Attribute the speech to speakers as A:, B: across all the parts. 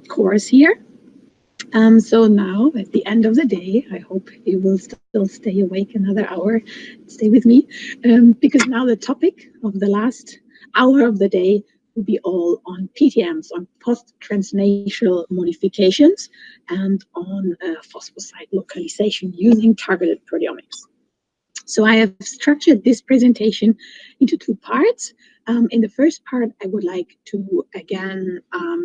A: course here. So now, at the end of the day, I hope you will still stay awake another hour, stay with me, because now the topic of the last hour of the day will be all on PTMs, on post-translational modifications, and on phosphosite localization using targeted proteomics. So I have structured this presentation into two parts. In the first part, I would like to, again,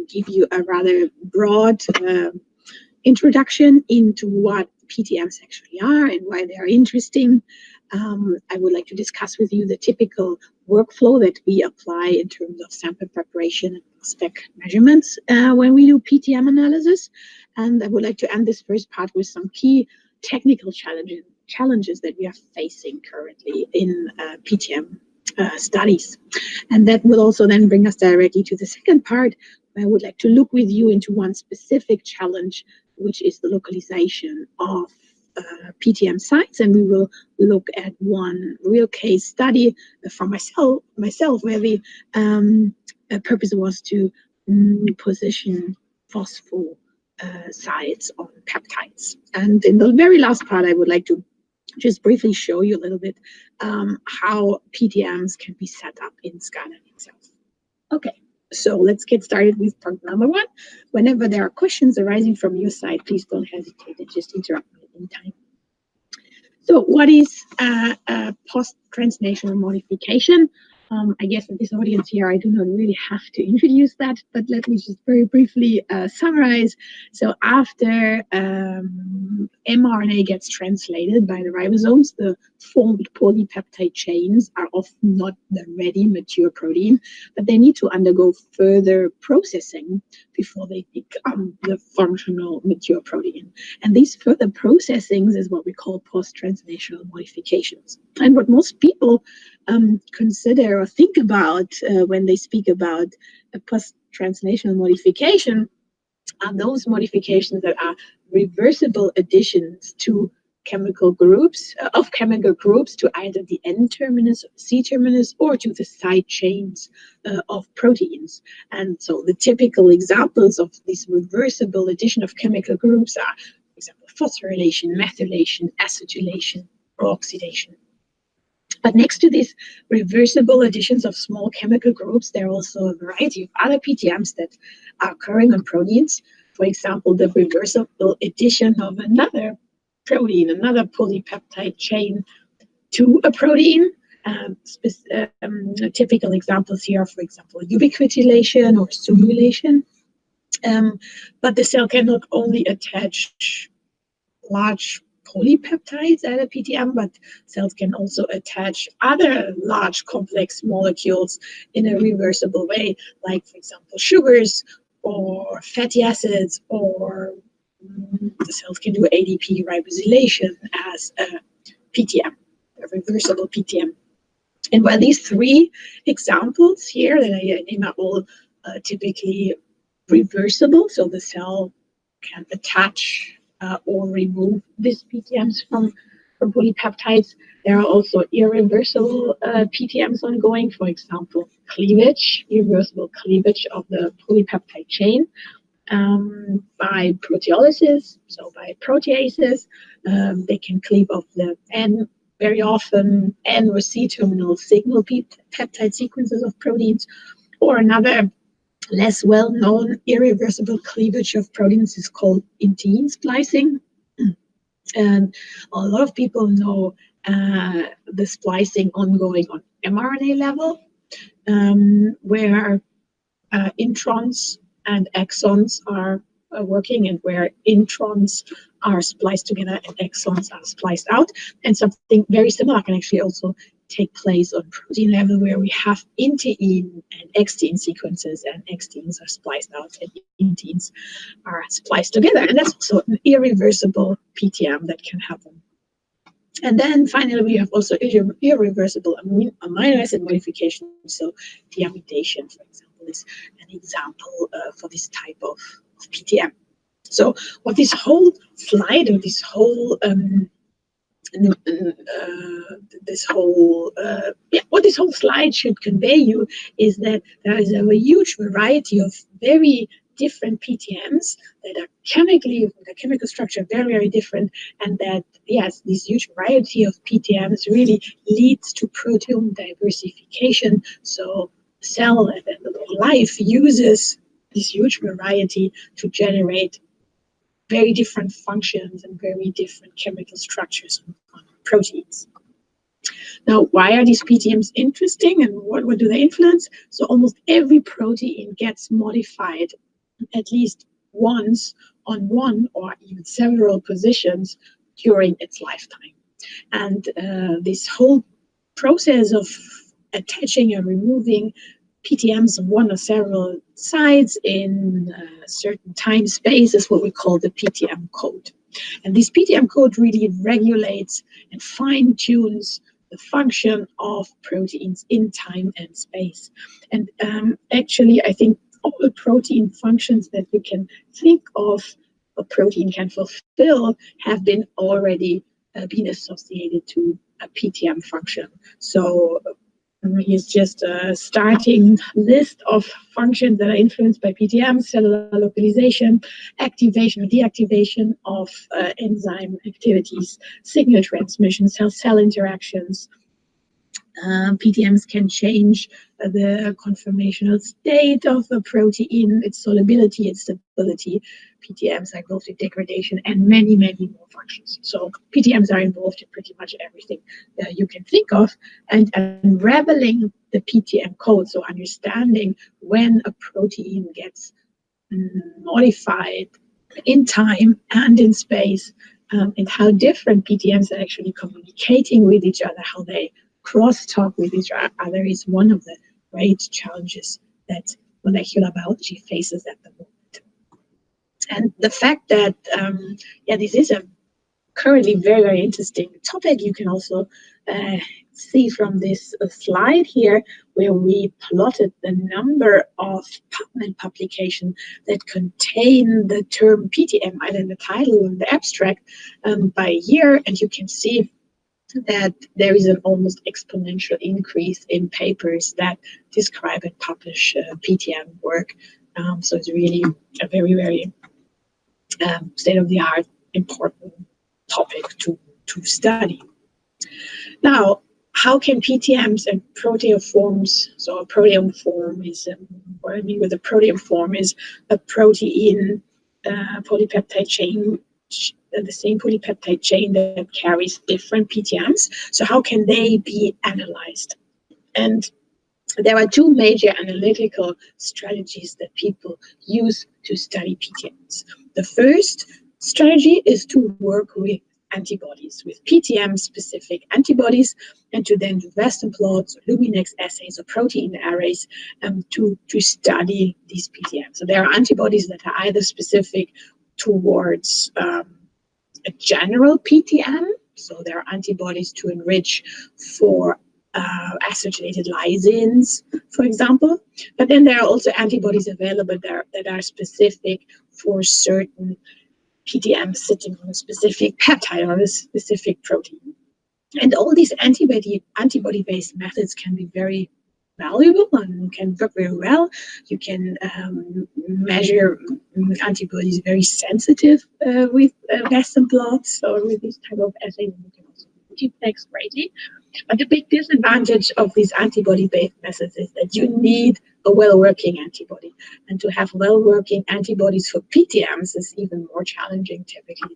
A: give you a rather broad introduction into what PTMs actually are and why they are interesting. I would like to discuss with you the typical workflow that we apply in terms of sample preparation and spec measurements when we do PTM analysis. And I would like to end this first part with some key technical challenges that we are facing currently in PTM studies. And that will also then bring us directly to the second part, where I would like to look with you into one specific challenge, which is the localization of PTM sites. And we will look at one real case study from myself where the purpose was to position phosphosites on peptides. And in the very last part, I would like to just briefly show you a little bit how PTMs can be set up in Skynet itself. Okay, so let's get started with part number one. Whenever there are questions arising from your side, please don't hesitate and just interrupt me at any time. So what is a post-translational modification? I guess in this audience here, I do not really have to introduce that, but let me just very briefly summarize. So after mRNA gets translated by the ribosomes, the formed polypeptide chains are often not the ready mature protein, but they need to undergo further processing before they become the functional mature protein. And these further processings is what we call post-translational modifications. And what most people consider or think about when they speak about a post-translational modification are those modifications that are reversible additions to chemical groups to either the N-terminus or C-terminus or to the side chains of proteins. And so the typical examples of this reversible addition of chemical groups are, for example, phosphorylation, methylation, acetylation, or oxidation. But next to these reversible additions of small chemical groups, there are also a variety of other PTMs that are occurring on proteins. For example, the reversible addition of another protein, another polypeptide chain to a protein. Typical examples here are, for example, ubiquitination or simulation. But the cell can not only attach large polypeptides at a PTM, but cells can also attach other large complex molecules in a reversible way, like, for example, sugars or fatty acids, or the cells can do ADP ribosylation as a PTM, a reversible PTM. And while these three examples here that I name are all typically reversible, so the cell can attach or remove these PTMs from polypeptides. There are also irreversible PTMs ongoing, for example, cleavage, irreversible cleavage of the polypeptide chain by proteolysis, so by proteases. They can cleave off the N, very often N or C-terminal signal peptide sequences of proteins, or another less well-known irreversible cleavage of proteins is called intein splicing. And a lot of people know the splicing ongoing on mRNA level, where introns and exons are working, and where introns are spliced together and exons are spliced out. And something very similar can actually also take place on protein level, where we have intein and extein sequences, and exteins are spliced out and inteins are spliced together. And that's also an irreversible PTM that can happen. And then finally, we have also irreversible amino acid modification. So deamidation, for example, is an example for this type of PTM. So what this whole slide, or this whole what this whole slide should convey you is that there is a huge variety of very different PTMs that are chemically, the chemical structure very, very different, and that, yes, this huge variety of PTMs really leads to proteome diversification. So cell and life uses this huge variety to generate very different functions and very different chemical structures on proteins. Now, why are these PTMs interesting and what do they influence? So almost every protein gets modified at least once on one or even several positions during its lifetime. And this whole process of attaching and removing PTMs on one or several sites in certain time space is what we call the PTM code. And this PTM code really regulates and fine-tunes the function of proteins in time and space. And actually, I think all the protein functions that you can think of a protein can fulfill have been already been associated to a PTM function. So here's just a starting list of functions that are influenced by PTM: cellular localization, activation or deactivation of enzyme activities, signal transmission, cell-cell interactions. PTMs can change the conformational state of a protein, its solubility, its stability. PTMs are involved in degradation and many, many more functions. So PTMs are involved in pretty much everything you can think of. And unraveling the PTM code, so understanding when a protein gets modified in time and in space, and how different PTMs are actually communicating with each other, how they crosstalk with each other, is one of the great challenges that molecular biology faces at the moment. And the fact that, this is a currently very, very interesting topic, you can also see from this slide here, where we plotted the number of PubMed publications that contain the term PTM, either in the title or in the abstract, by year, and you can see that there is an almost exponential increase in papers that describe and publish PTM work. So it's really a very, very state-of-the-art important topic to study. Now, how can PTMs and proteoforms, so a proteome form is, what I mean with a proteome form is a protein polypeptide chain, the same polypeptide chain that carries different PTMs. So how can they be analyzed? And there are two major analytical strategies that people use to study PTMs. The first strategy is to work with antibodies, with PTM-specific antibodies, and to then do Western blots, or Luminex assays, or protein arrays to study these PTMs. So there are antibodies that are either specific towards a general PTM, so there are antibodies to enrich for acylated lysines, for example, but then there are also antibodies available there that are specific for certain PTM sitting on a specific peptide or a specific protein. And all these antibody-based methods can be very valuable and can work very well. You can measure antibodies very sensitive with Western blots or with this type of assay. You can also multiplex greatly. But the big disadvantage of these antibody-based methods is that you need a well-working antibody. And to have well-working antibodies for PTMs is even more challenging typically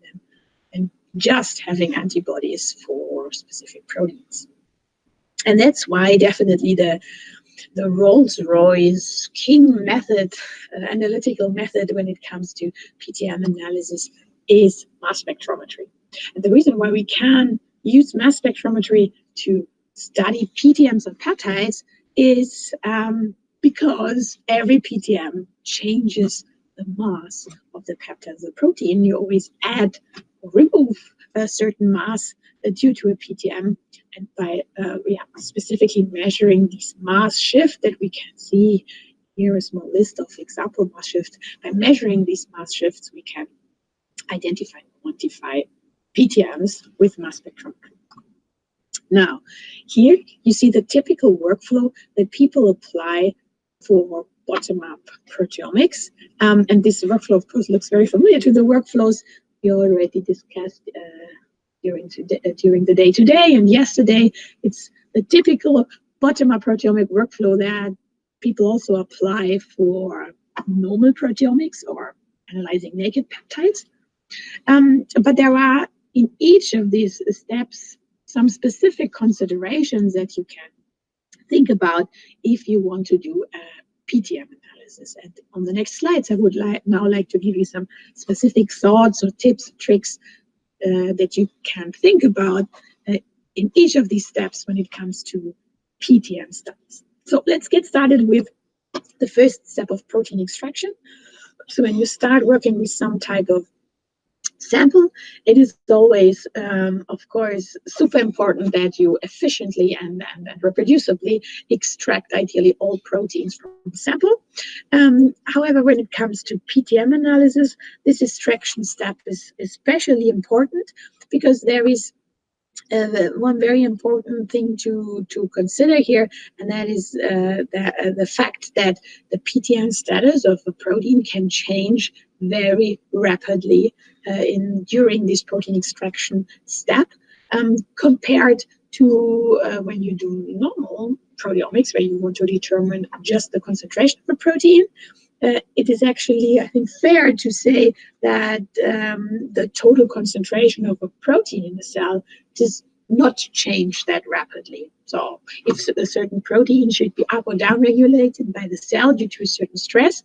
A: than just having antibodies for specific proteins. And that's why definitely the Rolls-Royce king method, analytical method when it comes to PTM analysis is mass spectrometry. And the reason why we can use mass spectrometry to study PTMs of peptides is because every PTM changes the mass of the peptide of the protein. You always add or remove a certain mass due to a PTM, and by specifically measuring this mass shift that we can see here, a small list of example mass shifts. By measuring these mass shifts, we can identify and quantify PTMs with mass spectrometry. Now, here you see the typical workflow that people apply for bottom-up proteomics. And this workflow, of course, looks very familiar to the workflows we already discussed during the day today and yesterday. It's the typical bottom-up proteomic workflow that people also apply for normal proteomics or analyzing naked peptides. But there are in each of these steps some specific considerations that you can think about if you want to do a PTM analysis. And on the next slides, I would now like to give you some specific thoughts or tips, tricks that you can think about in each of these steps when it comes to PTM studies. So let's get started with the first step of protein extraction. So when you start working with some type of sample, it is always, of course, super important that you efficiently and reproducibly extract ideally all proteins from the sample. However, when it comes to PTM analysis, this extraction step is especially important because there is one very important thing to consider here, and that is the fact that the PTM status of a protein can change very rapidly during this protein extraction step compared to when you do normal proteomics, where you want to determine just the concentration of a protein. It is actually, I think, fair to say that the total concentration of a protein in the cell does not change that rapidly. So if a certain protein should be up or down regulated by the cell due to a certain stress,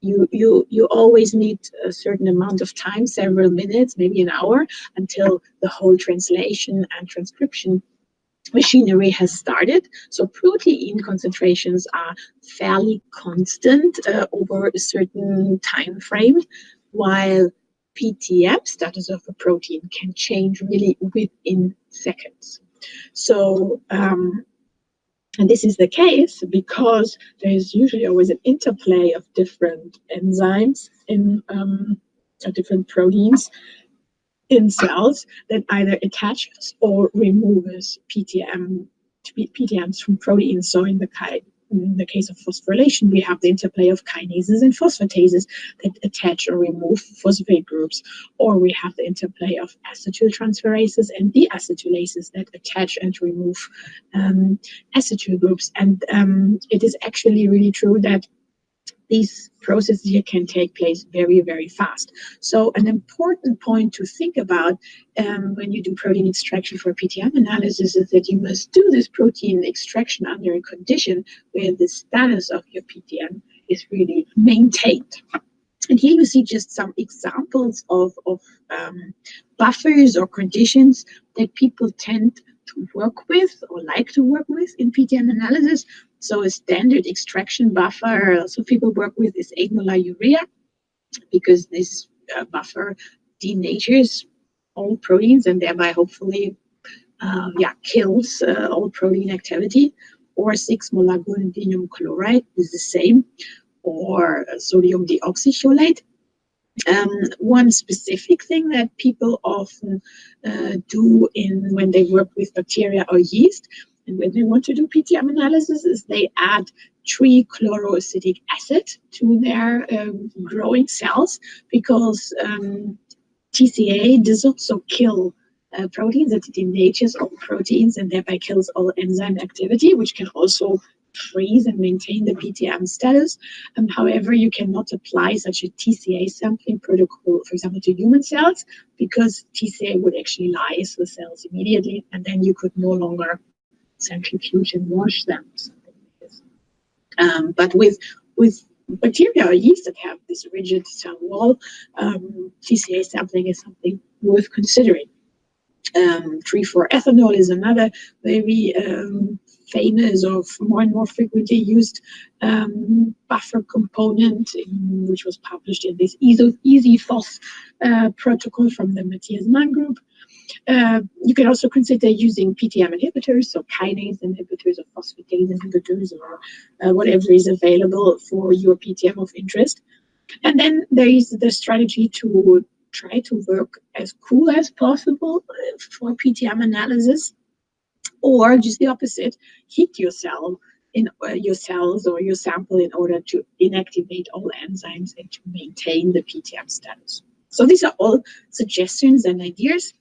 A: you always need a certain amount of time, several minutes, maybe an hour, until the whole translation and transcription machinery has started. So protein concentrations are fairly constant over a certain time frame, while PTM status of a protein can change really within seconds. So and this is the case because there is usually always an interplay of different enzymes in different proteins in cells that either attaches or removes PTMs from proteins. So in the case of phosphorylation, we have the interplay of kinases and phosphatases that attach or remove phosphate groups, or we have the interplay of acetyltransferases and deacetylases that attach and remove acetyl groups. And it is actually really true that these processes here can take place very, very fast. So an important point to think about when you do protein extraction for PTM analysis is that you must do this protein extraction under a condition where the status of your PTM is really maintained. And here you see just some examples of buffers or conditions that people tend to work with or like to work with in PTM analysis. So a standard extraction buffer also people work with is 8 molar urea, because this buffer denatures all proteins and thereby hopefully kills all protein activity. Or 6 molar guanidinium chloride is the same, or sodium deoxycholate. One specific thing that people often do when they work with bacteria or yeast, and when they want to do PTM analysis, is they add trichloroacetic acid to their growing cells, because TCA does also kill proteins, that it denatures all proteins and thereby kills all enzyme activity, which can also freeze and maintain the PTM status. However, you cannot apply such a TCA sampling protocol, for example, to human cells, because TCA would actually lyse the cells immediately, and then you could no longer centrifuge and wash them. But with bacteria or yeast that have this rigid cell wall, TCA sampling is something worth considering. 3,4-ethanol is another very famous or more and more frequently used buffer component, which was published in this EasyPhos protocol from the Matthias Mann group. You can also consider using PTM inhibitors, so kinase inhibitors or phosphatase inhibitors, or whatever is available for your PTM of interest. And then there is the strategy to try to work as cool as possible for PTM analysis, or just the opposite, heat your cell in your cells or your sample in order to inactivate all enzymes and to maintain the PTM status. So these are all suggestions and ideas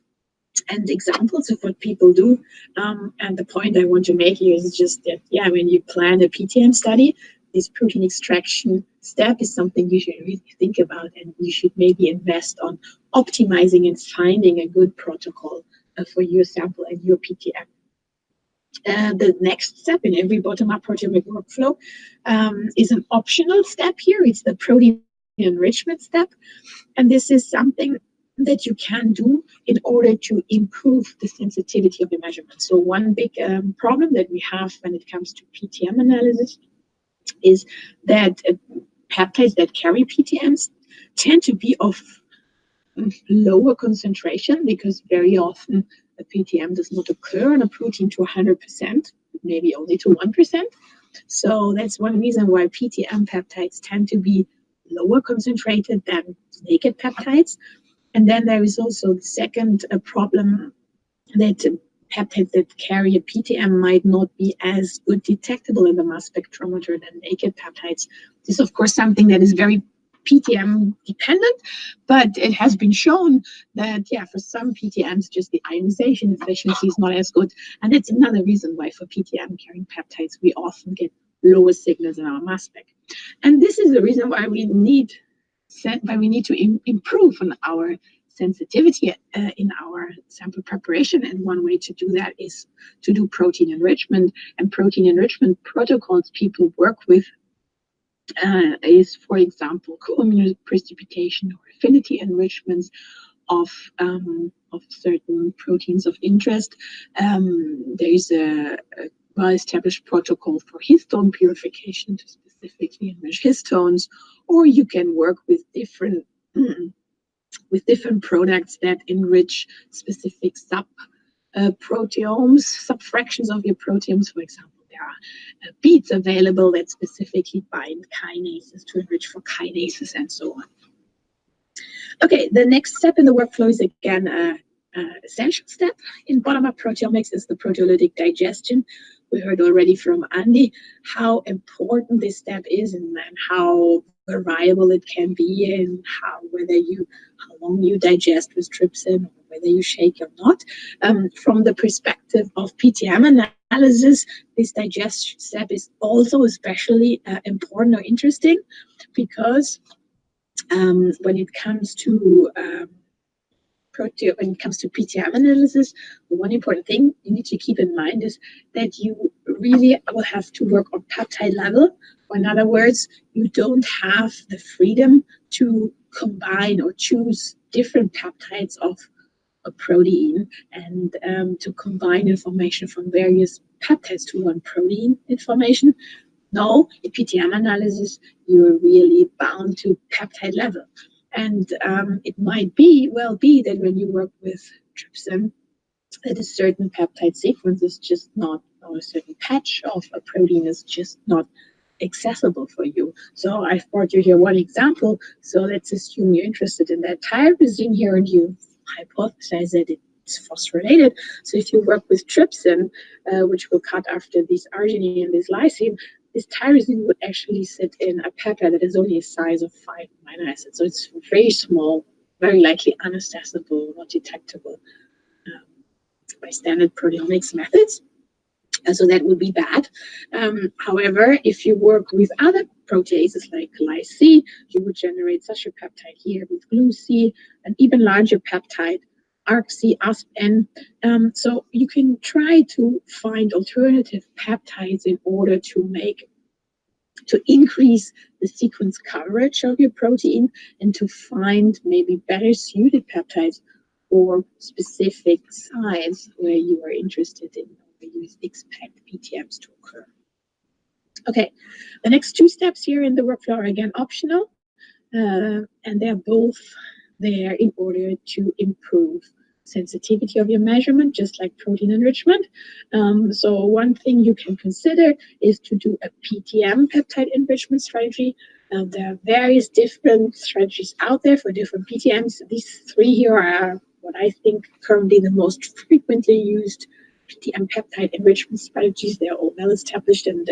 A: and examples of what people do. And the point I want to make here is just that, yeah, when you plan a PTM study, this protein extraction step is something you should really think about, and you should maybe invest on optimizing and finding a good protocol for your sample and your PTM. The next step in every bottom-up proteomic workflow is an optional step here. It's the protein enrichment step. And this is something that you can do in order to improve the sensitivity of the measurement. So one big problem that we have when it comes to PTM analysis is that peptides that carry PTMs tend to be of lower concentration, because very often a PTM does not occur on a protein to 100%, maybe only to 1%. So that's one reason why PTM peptides tend to be lower concentrated than naked peptides. And then there is also the second problem, that peptides that carry a PTM might not be as good detectable in the mass spectrometer than naked peptides. This is, of course, something that is very PTM dependent, but it has been shown that, yeah, for some PTMs, just the ionization efficiency is not as good. And that's another reason why for PTM carrying peptides, we often get lower signals in our mass spec. And this is the reason why we need to improve on our sensitivity in our sample preparation. And one way to do that is to do protein enrichment. And protein enrichment protocols people work with is, for example, co-immunoprecipitation or affinity enrichments of certain proteins of interest. There is a well-established protocol for histone purification to specifically enrich histones, or you can work with different products that enrich specific proteomes, subfractions of your proteomes. For example, there are beads available that specifically bind kinases to enrich for kinases and so on. Okay, the next step in the workflow is again an essential step in bottom-up proteomics, is the proteolytic digestion. We heard already from Andy how important this step is, and how variable it can be, and how long you digest with trypsin, or whether you shake or not. From the perspective of PTM analysis, this digestion step is also especially important or interesting, because when it comes to PTM analysis, one important thing you need to keep in mind is that you really will have to work on peptide level. Or in other words, you don't have the freedom to combine or choose different peptides of a protein, and to combine information from various peptides to one protein information. No, in PTM analysis, you're really bound to peptide level. And it might be that when you work with trypsin, that a certain peptide sequence is just not, or a certain patch of a protein is just not accessible for you. So I've brought you here one example. So let's assume you're interested in that tyrosine here, and you hypothesize that it's phosphorylated. So if you work with trypsin, which will cut after this arginine and this lysine, this tyrosine would actually sit in a peptide that is only a size of 5 amino acids. So it's very small, very likely unaccessible, not detectable by standard proteomics methods. So that would be bad. However, if you work with other proteases like lyc, you would generate such a peptide here with gluc, an even larger peptide, argc, asp-n. So you can try to find alternative peptides in order to increase the sequence coverage of your protein, and to find maybe better suited peptides for specific sites where you are interested in, where you expect PTMs to occur. Okay, the next two steps here in the workflow are again optional, and they're both there in order to improve sensitivity of your measurement, just like protein enrichment. So one thing you can consider is to do a PTM peptide enrichment strategy. There are various different strategies out there for different PTMs. These three here are what I think currently the most frequently used PTM peptide enrichment strategies. They're all well established and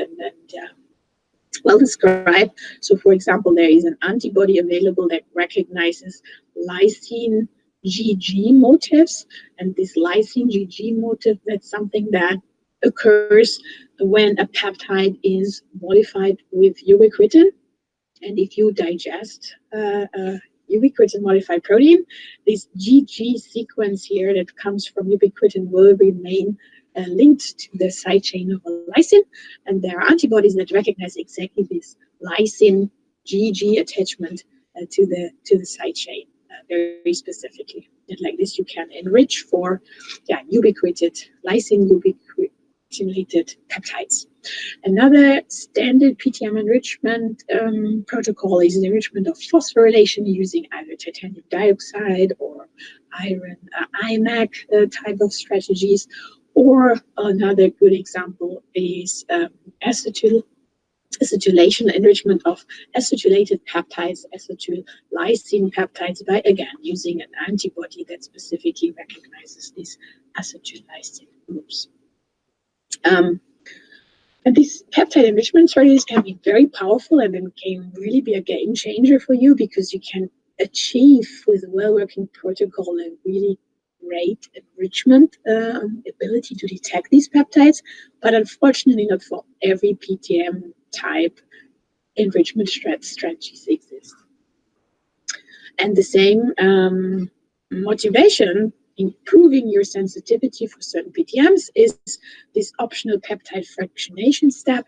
A: well described. So, for example, there is an antibody available that recognizes lysine GG motifs, and this lysine GG motif, that's something that occurs when a peptide is modified with ubiquitin. And if you digest ubiquitin modified protein, this GG sequence here that comes from ubiquitin will remain linked to the side chain of a lysine, and there are antibodies that recognize exactly this lysine GG attachment to the side chain very specifically. And like this, you can enrich for ubiquitin, lysine ubiquitinated peptides. Another standard PTM enrichment protocol is the enrichment of phosphorylation using either titanium dioxide or iron IMAC type of strategies. Or another good example is acetylation, enrichment of acetylated peptides, acetyl-lysine peptides, by again using an antibody that specifically recognizes these acetyl-lysine groups. And these peptide enrichment strategies can be very powerful and then can really be a game changer for you, because you can achieve with a well-working protocol a really great enrichment ability to detect these peptides, but unfortunately not for every PTM type enrichment strategies exist. And the same motivation improving your sensitivity for certain PTMs is this optional peptide fractionation step.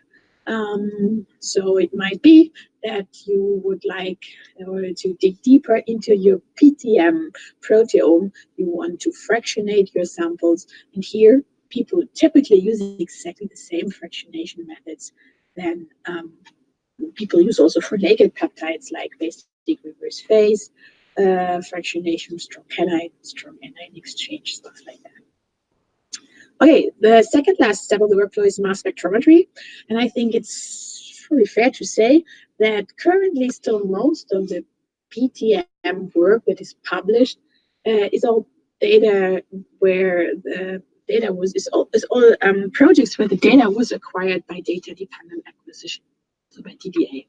A: So it might be that you would like, in order to dig deeper into your PTM proteome, you want to fractionate your samples. And here, people typically use exactly the same fractionation methods than people use also for naked peptides, like basic reverse phase, fractionation, strong anion exchange, stuff like that. Okay, the second last step of the workflow is mass spectrometry. And I think it's really fair to say that currently still most of the PTM work that is published is all data where the data is all projects where the data was acquired by data-dependent acquisition, so by DDA.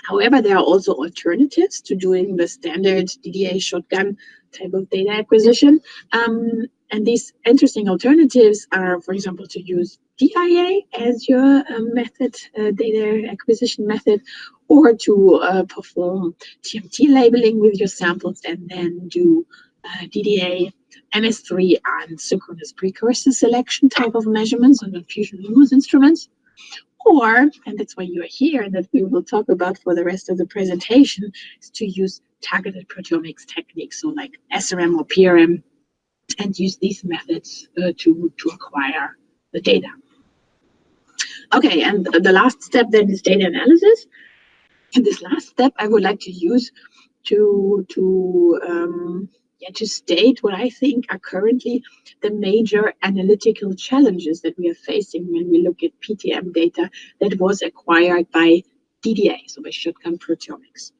A: However, there are also alternatives to doing the standard DDA shotgun type of data acquisition. And these interesting alternatives are, for example, to use DIA as your method, data acquisition method, or to perform TMT labeling with your samples and then do DDA, MS3, and synchronous precursor selection type of measurements on the fusion Lumos instruments. Or, and that's why you're here, and that we will talk about for the rest of the presentation, is to use targeted proteomics techniques, so like SRM or PRM, and use these methods to acquire the data. Okay, and the last step then is data analysis. And this last step I would like to use to state what I think are currently the major analytical challenges that we are facing when we look at PTM data that was acquired by DDA, so by shotgun proteomics.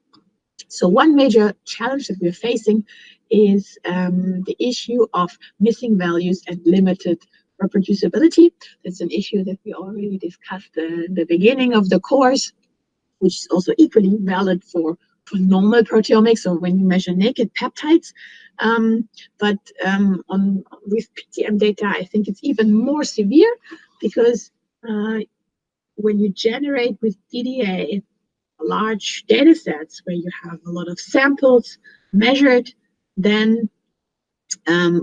A: So one major challenge that we're facing is the issue of missing values and limited reproducibility. That's an issue that we already discussed in the beginning of the course, which is also equally valid for normal proteomics, or when you measure naked peptides. But with PTM data, I think it's even more severe, because when you generate with DDA large data sets where you have a lot of samples measured, then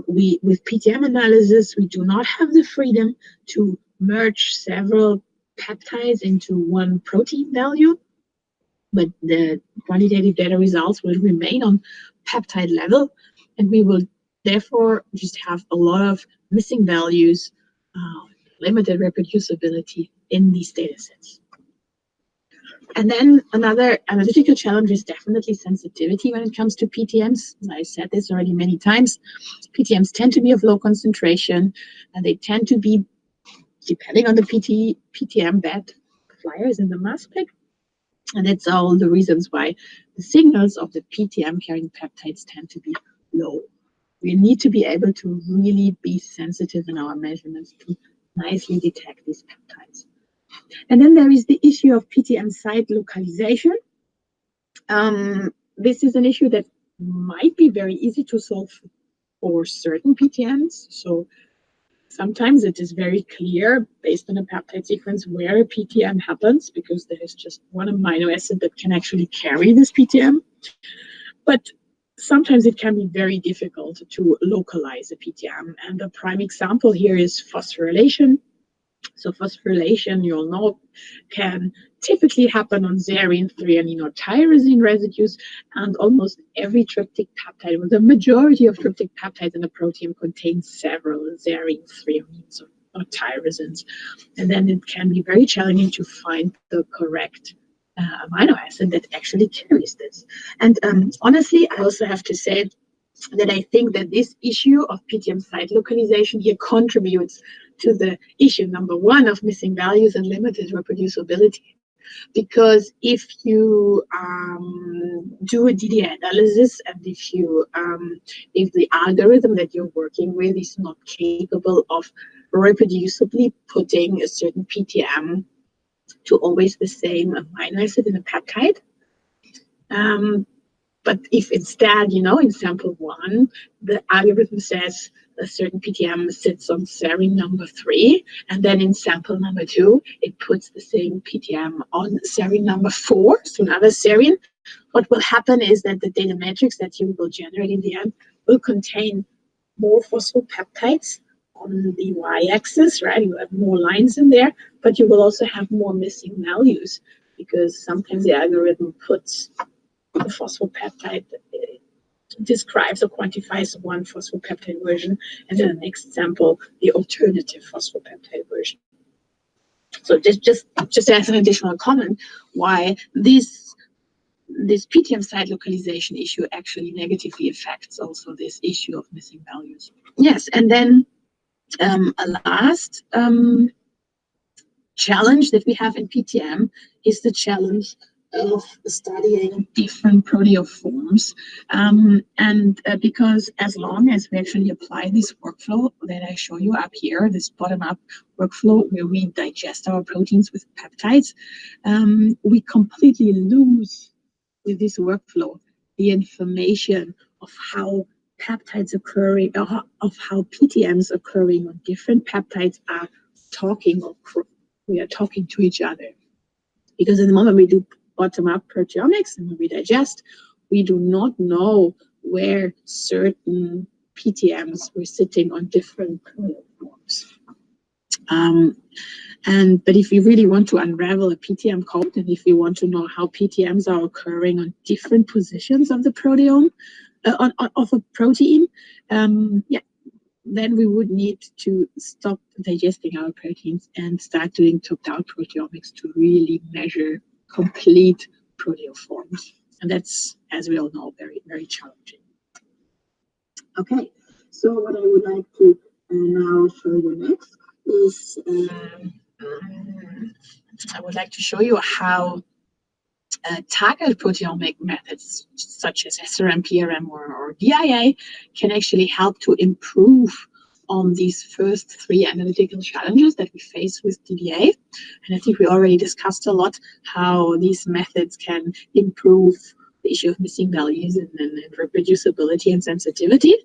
A: with PTM analysis, we do not have the freedom to merge several peptides into one protein value, but the quantitative data results will remain on peptide level, and we will therefore just have a lot of missing values, limited reproducibility in these data sets. And then another analytical challenge is definitely sensitivity when it comes to PTMs. I said this already many times. PTMs tend to be of low concentration, and they tend to be, depending on the PTM, bad flyers in the mass spec. And that's all the reasons why the signals of the PTM carrying peptides tend to be low. We need to be able to really be sensitive in our measurements to nicely detect these peptides. And then there is the issue of PTM site localization. This is an issue that might be very easy to solve for certain PTMs. So sometimes it is very clear based on a peptide sequence where a PTM happens, because there is just one amino acid that can actually carry this PTM. But sometimes it can be very difficult to localize a PTM. And the prime example here is phosphorylation. So phosphorylation, you'll know, can typically happen on serine, threonine, or tyrosine residues, and almost every tryptic peptide, well, the majority of tryptic peptides in a protein contain several serines, threonines, or tyrosines. And then it can be very challenging to find the correct amino acid that actually carries this. And honestly, I also have to say that I think that this issue of PTM site localization here contributes to the issue number one of missing values and limited reproducibility. Because if you do a DDA analysis, and if the algorithm that you're working with is not capable of reproducibly putting a certain PTM to always the same amino acid in a peptide, but if instead, in sample 1, the algorithm says a certain PTM sits on serine number 3, and then in sample number 2, it puts the same PTM on serine number 4, so another serine, what will happen is that the data matrix that you will generate in the end will contain more phosphopeptides on the y-axis, right? You have more lines in there, but you will also have more missing values, because sometimes the algorithm puts the phosphopeptide describes or quantifies one phosphopeptide version, and in the next sample, the alternative phosphopeptide version. So just as an additional comment, why this PTM site localization issue actually negatively affects also this issue of missing values. Yes, and then a last challenge that we have in PTM is the challenge of studying different proteoforms. Because as long as we actually apply this workflow that I show you up here, this bottom-up workflow where we digest our proteins with peptides, we completely lose with this workflow the information of how peptides occurring, of how PTMs occurring on different peptides are talking, or we are talking to each other. Because at the moment we do bottom-up proteomics and we digest, we do not know where certain PTMs were sitting on different proteoforms. But if you really want to unravel a PTM code, and if you want to know how PTMs are occurring on different positions of the proteome, of a protein, then we would need to stop digesting our proteins and start doing top-down proteomics to really measure complete proteoforms. And that's, as we all know, very, very challenging. Okay, so what I would like to now show you next is I would like to show you how targeted proteomic methods such as SRM, PRM, or DIA can actually help to improve on these first 3 analytical challenges that we face with DDA. And I think we already discussed a lot how these methods can improve the issue of missing values and reproducibility and sensitivity.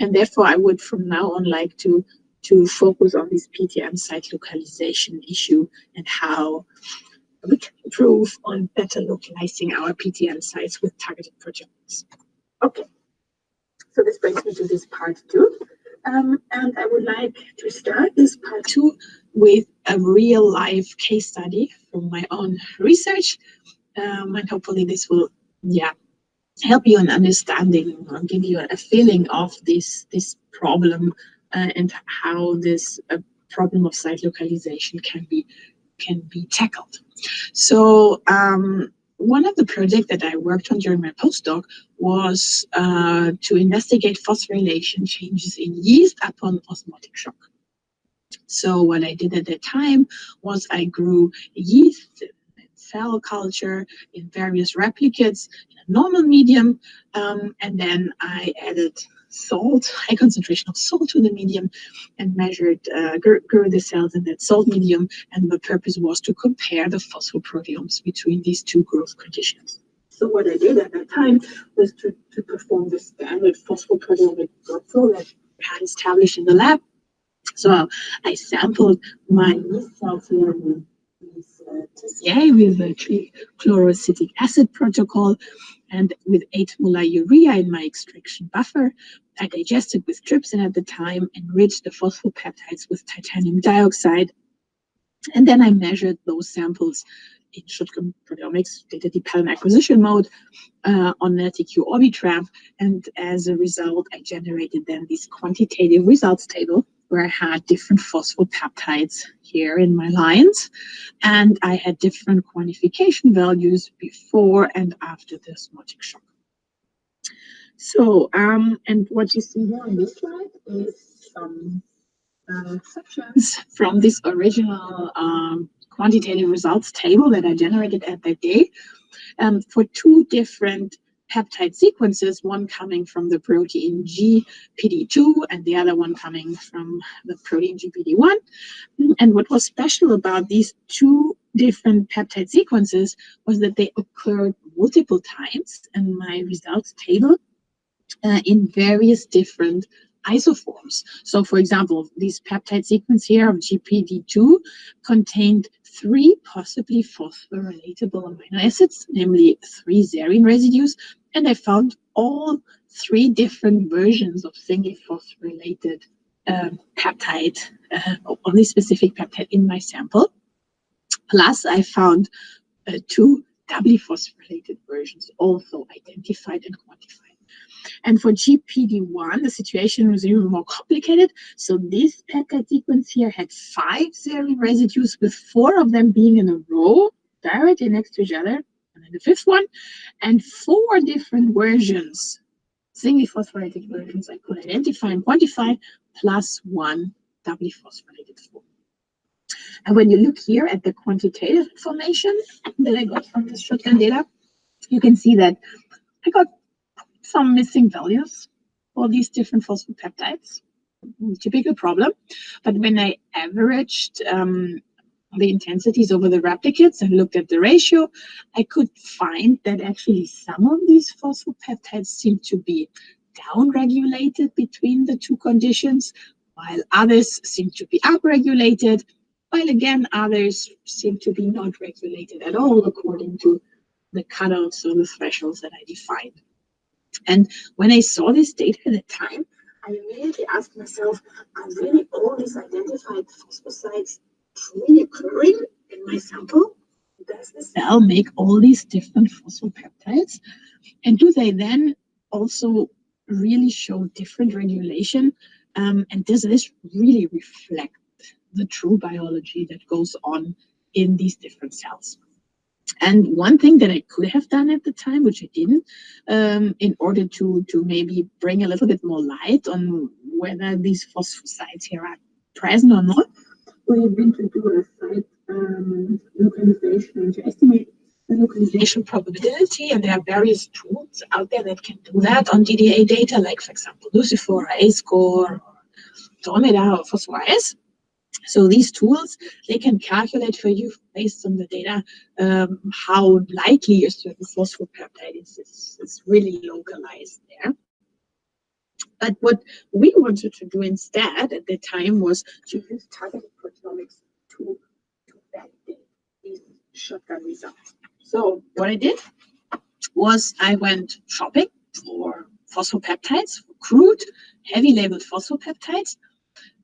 A: And therefore, I would from now on like to focus on this PTM site localization issue and how we can improve on better localizing our PTM sites with targeted proteomics. Okay, so this brings me to this part 2. And I would like to start this part 2 with a real life case study from my own research. And hopefully this will, help you in understanding or give you a feeling of this problem and how this problem of site localization can be tackled. So one of the projects that I worked on during my postdoc was to investigate phosphorylation changes in yeast upon osmotic shock. So what I did at that time was I grew yeast in cell culture in various replicates in a normal medium, and then I added salt, high concentration of salt to the medium, and measured, grew the cells in that salt medium. And the purpose was to compare the phosphoproteomes between these two growth conditions. So what I did at that time was to perform the standard phosphoproteomic workflow that we had established in the lab. So I sampled my yeast cells here with TCA, with the trichloroacetic acid protocol, and with 8 molar urea in my extraction buffer. I digested with trypsin at the time, enriched the phosphopeptides with titanium dioxide, and then I measured those samples in shotgun proteomics, data-dependent acquisition mode, on LTQ Orbitrap, and as a result, I generated then this quantitative results table where I had different phosphopeptides here in my lines, and I had different quantification values before and after the osmotic shock. So, and what you see here on this slide is some sections from this original quantitative results table that I generated at that day, for 2 different peptide sequences, one coming from the protein GPD2 and the other one coming from the protein GPD1. And what was special about these 2 different peptide sequences was that they occurred multiple times in my results table in various different isoforms. So, for example, this peptide sequence here of GPD2 contained 3 possibly phosphorelatable amino acids, namely 3 serine residues, and I found all 3 different versions of single phosphorylated peptide, of this specific peptide in my sample. Plus, I found 2 doubly phosphorylated versions also identified and quantified. And for GPD1, the situation was even more complicated. So this peptide sequence here had 5 serine residues, with 4 of them being in a row directly next to each other, and then the 5th one, and 4 different versions, single phosphorylated versions I could identify and quantify, plus 1 doubly phosphorylated form. And when you look here at the quantitative information that I got from this shotgun data, you can see that I got some missing values for these different phosphopeptides, typical problem. But when I averaged the intensities over the replicates and looked at the ratio, I could find that actually some of these phosphopeptides seem to be downregulated between the 2 conditions, while others seem to be upregulated, while again others seem to be not regulated at all according to the cutoffs or the thresholds that I defined. And when I saw this data at the time, I immediately asked myself, are really all these identified phosphosites truly occurring in my sample? Does the cell make all these different phosphopeptides? And do they then also really show different regulation? And does this really reflect the true biology that goes on in these different cells? And one thing that I could have done at the time, which I didn't, in order to maybe bring a little bit more light on whether these phosphosites here are present or not, would have been to do a site localization and to estimate the localization probability. And there are various tools out there that can do that on DDA data, like, for example, Lucifer or A-score or Tomeda or PhosphorS. So these tools, they can calculate for you based on the data how likely a certain phosphopeptide is really localized there. But what we wanted to do instead at the time was to use targeted proteomics to validate these shotgun results. So what I did was I went shopping for phosphopeptides, for crude, heavy labeled phosphopeptides,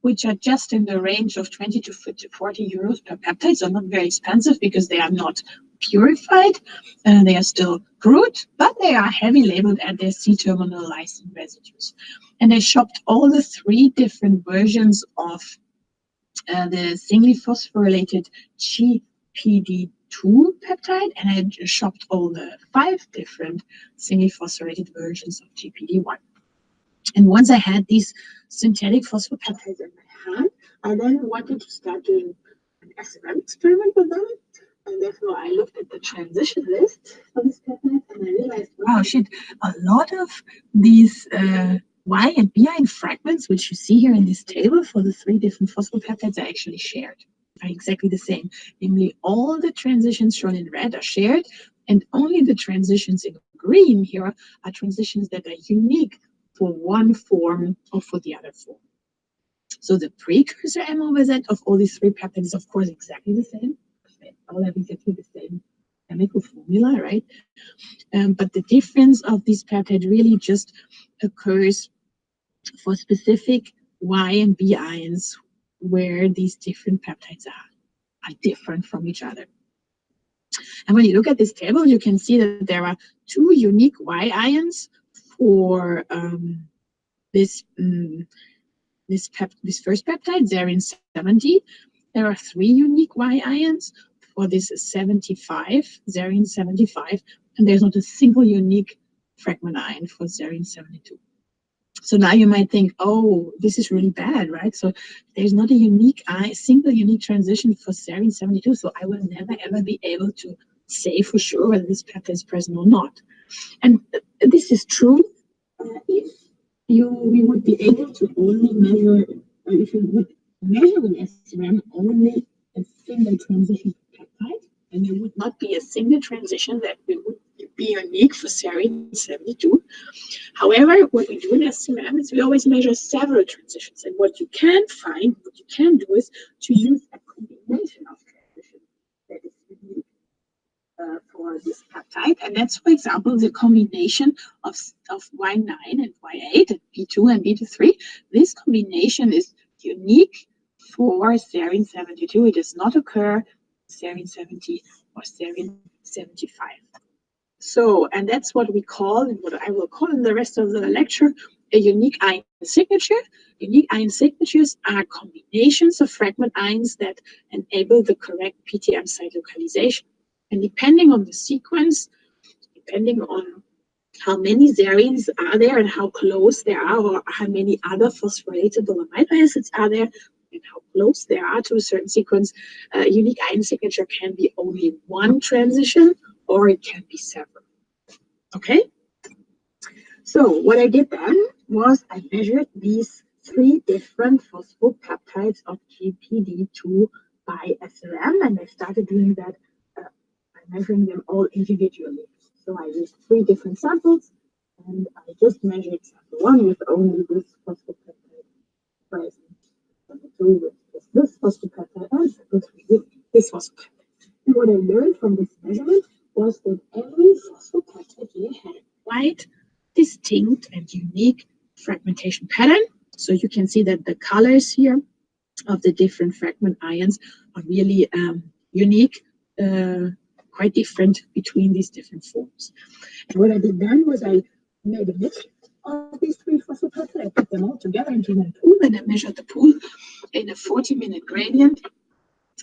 A: which are just in the range of 20 to 40 euros per peptide, so not very expensive because they are not purified. They are still crude, but they are heavy labeled at their C-terminal lysine residues. And I shopped all the 3 different versions of the singly phosphorylated GPD2 peptide, and I shopped all the 5 different singly phosphorylated versions of GPD1. And once I had these synthetic phosphopeptides in my hand, I then wanted to start doing an SRM experiment with them. And therefore, I looked at the transition list for this peptide, and I realized, wow, shit, a lot of these Y and B-ion fragments, which you see here in this table for the 3 different phosphopeptides, are actually shared, are exactly the same. Namely, all the transitions shown in red are shared, and only the transitions in green here are transitions that are unique for one form or for the other form. So the precursor M over Z of all these 3 peptides is, of course, exactly the same. They all have exactly the same chemical formula, right? But the difference of these peptides really just occurs for specific Y and B ions where these different peptides are different from each other. And when you look at this table, you can see that there are 2 unique Y ions for this first peptide, serine 70. There are 3 unique Y ions for this 75, serine 75, and there's not a single unique fragment ion for serine 72. So now you might think, oh, this is really bad, right? So there's not a single unique transition for serine 72, so I will never ever be able to say for sure whether this peptide is present or not. And this is true if we would be able to only measure, or if we would measure with SRM only a single transition peptide, and there would not be a single transition that would be unique for serine 72. However, what we do in SRM is we always measure several transitions, and what you can do is to use a combination of transitions that is unique for this peptide, and that's, for example, the combination of Y9 and Y8 and B2 and B23. This combination is unique for serine 72. It does not occur serine 70 or serine 75. So, and that's what we call, and what I will call in the rest of the lecture, a unique ion signature. Unique ion signatures are combinations of fragment ions that enable the correct PTM site localization. And depending on the sequence, depending on how many serines are there and how close they are, or how many other phosphorylatable amino acids are there, and how close they are to a certain sequence, unique ion signature can be only one transition, or it can be several. Okay? So what I did then was I measured these 3 different phosphopeptides of GPD2 by SRM, and I started doing that by measuring them all individually. So I used 3 different samples, and I just measured sample 1 with only this phosphopeptide present, sample 2 with just this phosphopeptide, and sample 3 with this phosphopeptide. And what I learned from this measurement was that every phosphopeptide here had quite distinct and unique fragmentation pattern. So you can see that the colors here of the different fragment ions are really unique, quite different between these different forms. And what I did then was I made a mix of these 3 phosphopeptides. I put them all together into one pool, and I measured the pool in a 40-minute gradient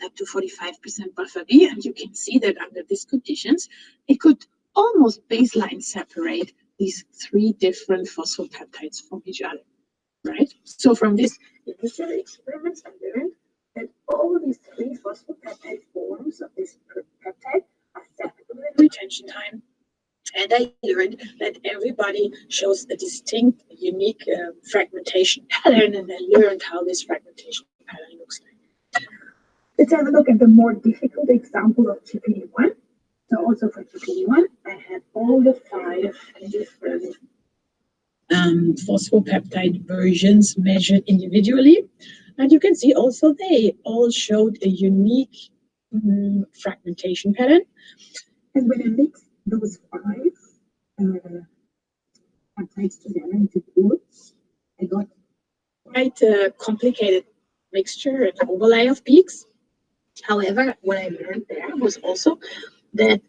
A: up to 45% buffer B, and you can see that under these conditions, it could almost baseline separate these 3 different phosphopeptides from each other, right? So from this initial experiments, I learned that all these 3 phospholipid forms of this peptide are separable in retention time. And I learned that everybody shows a distinct, unique fragmentation pattern, and I learned how this fragmentation pattern looks like. Let's have a look at the more difficult example of GPD1. So also for GPD1, I had all the 5 different phosphopeptide versions measured individually. And you can see also they all showed a unique fragmentation pattern. And when I mixed those 5 peptides together into pools, I got quite a complicated mixture and overlay of peaks. However, what I learned there was also that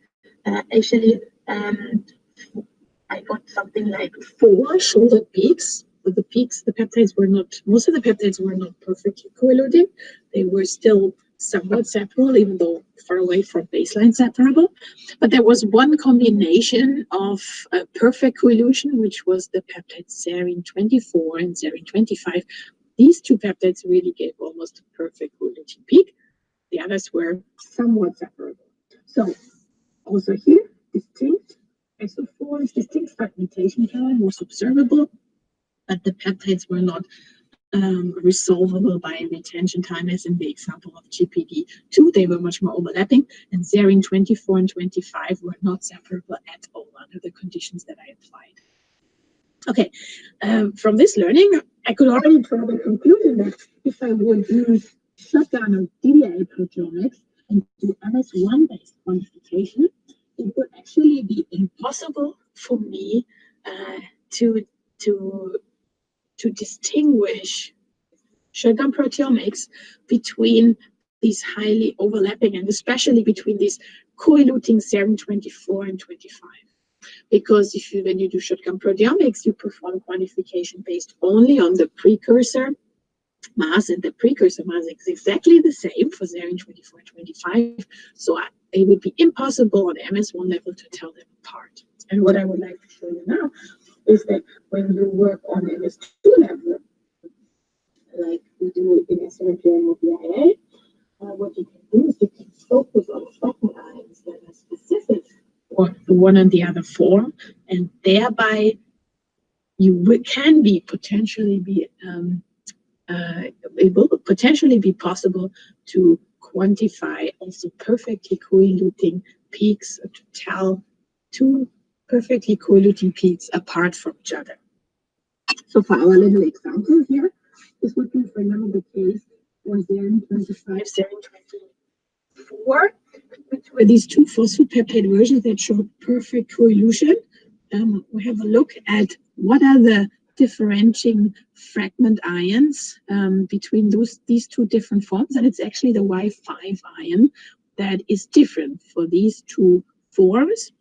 A: actually I got something like 4 shouldered peaks. But the peaks, the peptides were not, most of the peptides were not perfectly coeluding. They were still somewhat separable, even though far away from baseline separable. But there was one combination of perfect coelution, which was the peptide serine 24 and serine 25. These 2 peptides really gave almost a perfect coeluting peak. The others were somewhat separable. So also here, distinct isoforms, distinct fragmentation pattern was observable. but the peptides were not resolvable by retention time, as in the example of GPD2. They were much more overlapping, and serine 24 and 25 were not separable at all under the conditions that I applied. Okay, from this learning, I could already draw the conclusion that if I would use shotgun or DDA proteomics and do MS1-based quantification, it would actually be impossible for me to distinguish shotgun proteomics between these highly overlapping, and especially between these co-eluting serine 24 and 25. Because when you do shotgun proteomics, you perform quantification based only on the precursor mass, and the precursor mass is exactly the same for serine 24 and 25. So it would be impossible on MS1 level to tell them apart. And what I would like to show you now is that when you work on MS2 level, like we do in SRPM or BIA, what you can do is you can focus on fragment ions that are specific for the one and the other form, and thereby can be potentially be it will potentially be possible to quantify also perfectly co-eluting peaks, to tell two perfectly co-eluting peaks apart from each other. So for our little example here, this would be, for example, the case for serine 25, serine 24, which were these two phosphopeptide versions that showed perfect co-elution. We have a look at what are the differentiating fragment ions between these two different forms, and it's actually the Y5 ion that is different for these two forms.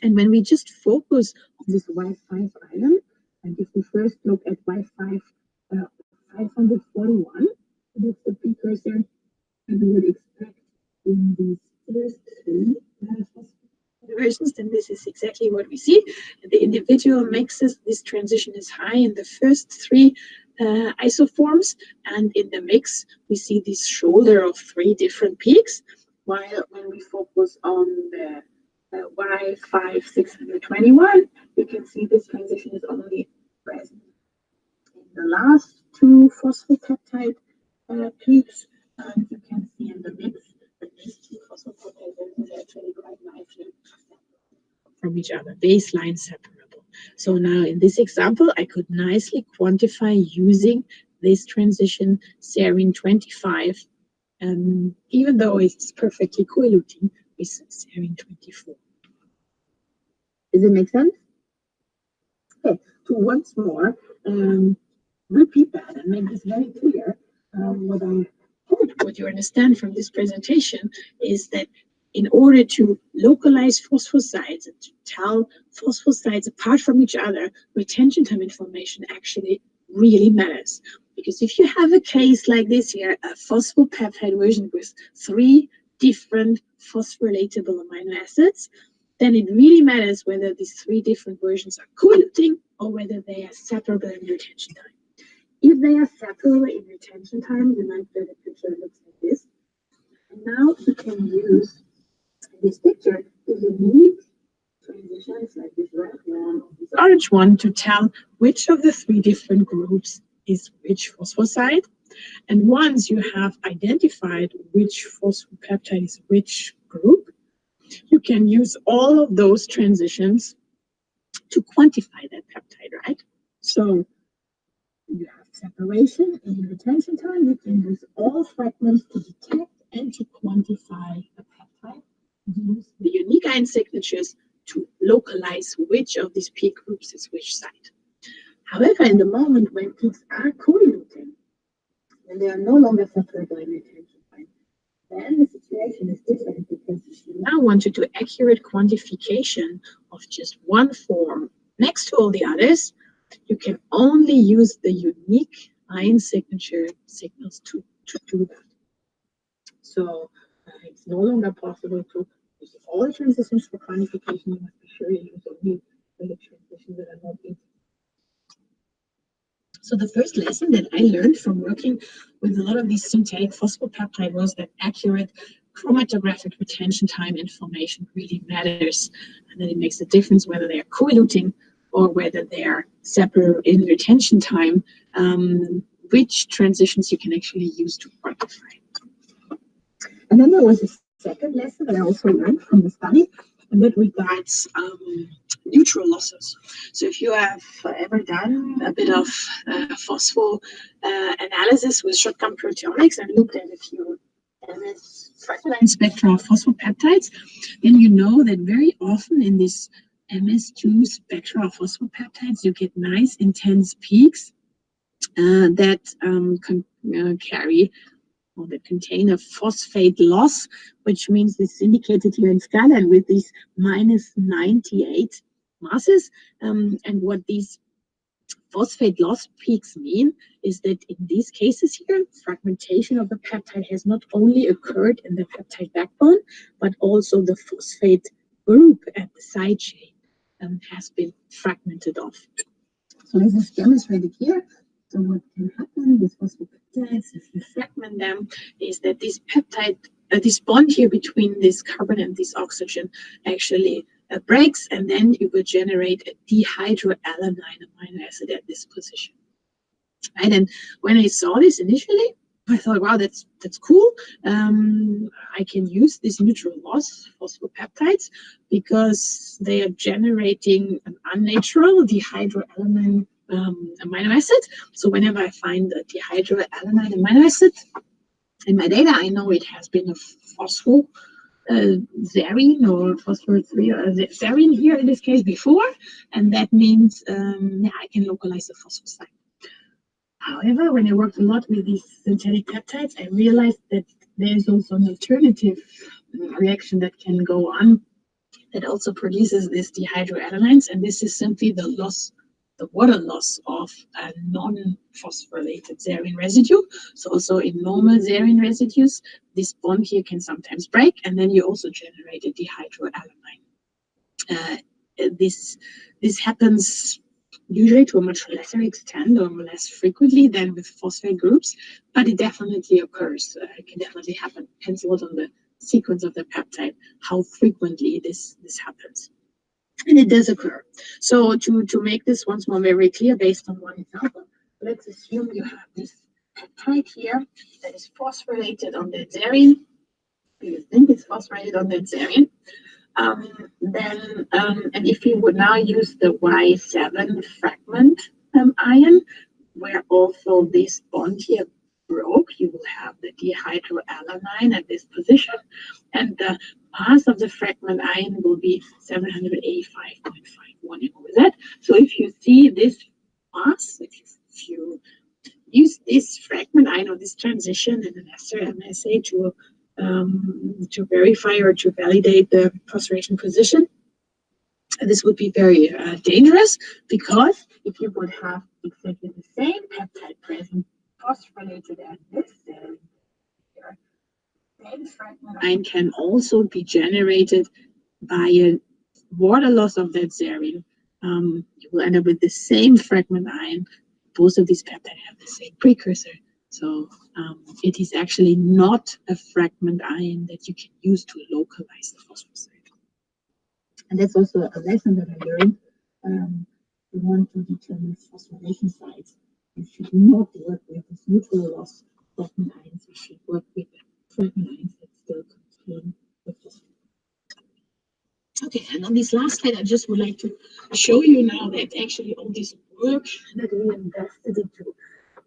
A: And when we just focus on this Y5 ion, and if we first look at Y5 541, that's the precursor, and we would expect in these first three versions, then this is exactly what we see. The individual mixes, this transition is high in the first three isoforms, and in the mix, we see this shoulder of three different peaks, while when we focus on the Y5 621, you can see this transition is only present in the last two phospholipid peaks, and you can see in the mix that these two phospholipid are actually quite nicely from each other, baseline separable. So now in this example, I could nicely quantify using this transition serine 25, even though it's perfectly co-eluting with serine 24. Does it make sense? Okay, to once more repeat that and make this very clear. What you understand from this presentation is that in order to localize phosphosites and to tell phosphosites apart from each other, retention time information actually really matters. Because if you have a case like this here, a phosphopeptide version with three different phosphorylatable amino acids, then it really matters whether these three different versions are co-eluting or whether they are separable in retention time. If they are separable in retention time, the night-better picture looks like this. And now you can use this picture to unique transitions like this red one or this orange one to tell which of the three different groups is which phosphosite. And once you have identified which phosphopeptide is which group, you can use all of those transitions to quantify that peptide, right? So you have separation in retention time. You can use all fragments to detect and to quantify a peptide. Use the unique ion signatures to localize which of these peak groups is which site. However, in the moment when peaks are co-eluting, when they are no longer separable in retention time, then the situation is different, because if you now want to do accurate quantification of just one form next to all the others, you can only use the unique ion signature signals to do that. So it's no longer possible to use all transitions for quantification. You must be sure you use only the transitions that are not in. So the first lesson that I learned from working with a lot of these synthetic phosphopeptide was that accurate chromatographic retention time information really matters, and that it makes a difference whether they are co-eluting or whether they're separate in retention time, which transitions you can actually use to quantify. And then there was a second lesson that I also learned from the study, and that regards neutral losses. So if you have ever done a bit of phospho analysis with shotgun proteomics and looked at a few fractal spectra of phosphopeptides, then you know that very often in this MS2 spectra of phosphopeptides, you get nice intense peaks that carry or that contain a phosphate loss, which means it's indicated here in skyline with these minus 98 masses. And what these phosphate loss peaks mean is that in these cases here, fragmentation of the peptide has not only occurred in the peptide backbone, but also the phosphate group at the side chain has been fragmented off. So this is demonstrated here. So what can happen with phosphopeptides if you fragment them is that this peptide, this bond here between this carbon and this oxygen actually breaks, and then you will generate a dehydroalanine amino acid at this position. Right? And when I saw this initially, I thought, wow, that's cool. I can use these neutral loss phosphopeptides because they are generating an unnatural dehydroalanine amino acid. So whenever I find a dehydroalanine amino acid in my data, I know it has been a phospho serine or phosphorus 3 or serine here in this case before, and that means I can localize the phosphosite. However, when I worked a lot with these synthetic peptides, I realized that there's also an alternative reaction that can go on that also produces these dehydroalanines, and this is simply the loss, the water loss of a non-phosphorylated serine residue. So also in normal serine residues, this bond here can sometimes break, and then you also generate a dehydroalanine. This happens usually to a much lesser extent or less frequently than with phosphate groups, but it definitely occurs. It can definitely happen. Depends a lot on the sequence of the peptide, how frequently this happens. And it does occur. So to make this once more very clear based on one example, let's assume you have this peptide here that is phosphorylated on that serine. You think it's phosphorylated on that serine. And if you would now use the Y7 fragment ion, where also this bond here broke, you will have the dehydroalanine at this position, and the mass of the fragment ion will be 785.51 MOZ. So if you see this mass, if you use this fragment ion or this transition in an ester MSA to verify or to validate the phosphorylation position, this would be very dangerous, because if you would have exactly the same peptide present phosphorylated at this serine here, then fragment ion can also be generated by a water loss of that serine. You will end up with the same fragment ion. Both of these peptides have the same precursor. So it is actually not a fragment ion that you can use to localize the phosphosite. And that's also a lesson that I learned. You want to determine phosphorylation sites. You should not work with this neutral loss fragment ions. You should work with fragment ions that still contain the phosphorus. Okay, and on this last slide, I just would like to show you now that actually all this work that we invested into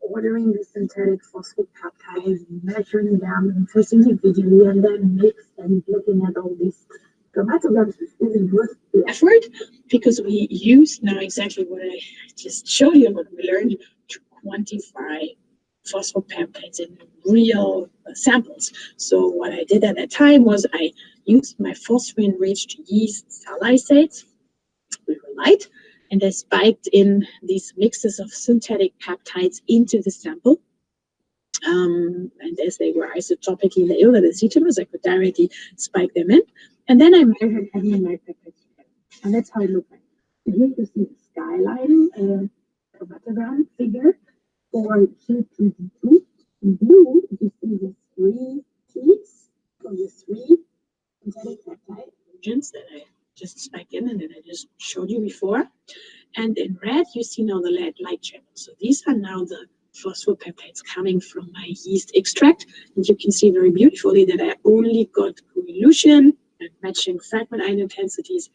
A: ordering the synthetic phosphopeptides, measuring them first individually, and then mix and looking at all these chromatograms is really worth the effort, because we use now exactly what I just showed you, what we learned, to quantify phosphopeptides in real samples. So what I did at that time was I used my phosphine-enriched yeast cell lysates with light, and I spiked in these mixes of synthetic peptides into the sample. And as they were isotopically labeled as acetamers, I could directly spike them in. And then I measured any of my peptides together. And that's how it looked like. So here you see the skyline chromatogram figure for QPD2. In blue, you see the three peaks from the three synthetic peptide regions that I just spiked in and that I just showed you before. And in red, you see now the light channel. So these are now the phosphopeptides coming from my yeast extract. And you can see very beautifully that I only got coelution and matching fragment ion intensities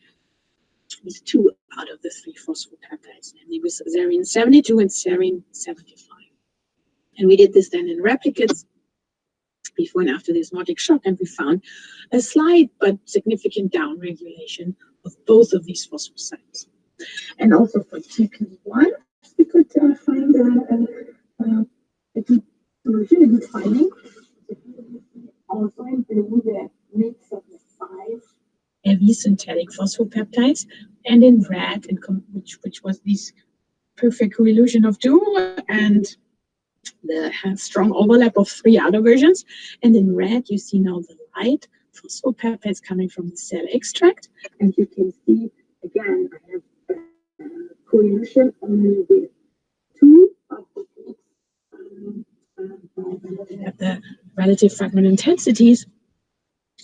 A: with 2 out of the 3 phosphopeptides, namely with serine 72 and serine 75. And we did this then in replicates before and after the osmotic shock, and we found a slight but significant downregulation of both of these phosphosites. And also for TP1, we could find a good solution, a good finding. Also in blue, the mix of the 5 heavy synthetic phosphopeptides, and in red, which was this perfect coelution of 2, and the strong overlap of 3 other versions. And in red, you see now the light phosphopeptides coming from the cell extract. And you can see, again, I have coelution only with 2 of the peaks at the relative fragment intensities.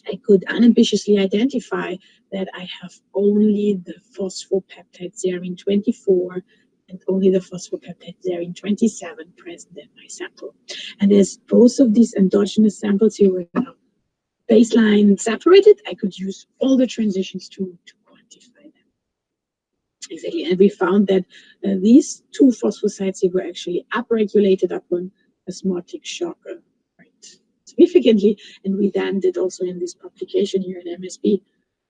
A: I could unambitiously identify that I have only the phosphopeptide serine 24 and only the phosphopeptide serine 27 present in my sample. And as both of these endogenous samples here were now baseline separated, I could use all the transitions to quantify them. Exactly, and we found that these 2 phosphosites here were actually upregulated upon osmotic shock quite significantly, and we then did also in this publication here in MSB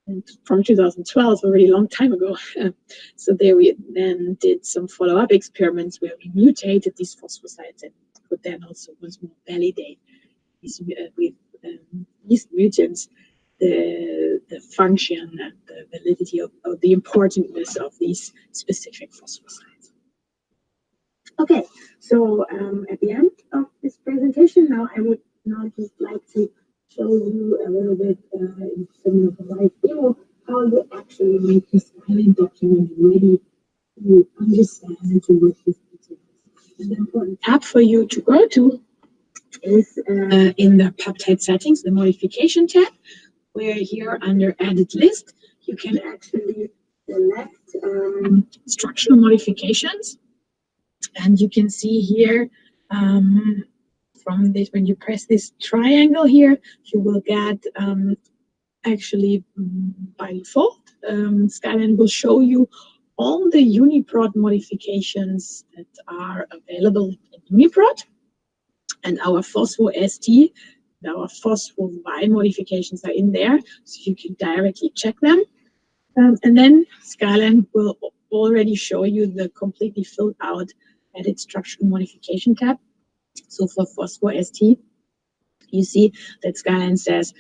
A: and from 2012, a really long time ago. So there we then did some follow-up experiments where we mutated these phosphosites and could then also once more validate these, with these mutants the function and the validity of the importance of these specific phosphosites. Okay, so at the end of this presentation, now I would now just like to show you a little bit in some of the live demo how you actually make this Skyline document ready to understand and to work with PTM. And the important app for you to go to is in the peptide settings, the modification tab, where here under edit list, you can actually select structural modifications. And you can see here from this, when you press this triangle here, you will get actually by default, Skyline will show you all the UniProt modifications that are available in UniProt. And our phospho-ST, our phospho-Y modifications are in there, so you can directly check them. And then Skyline will already show you the completely filled out edit structural modification tab. So for phospho-ST, you see that Skyline says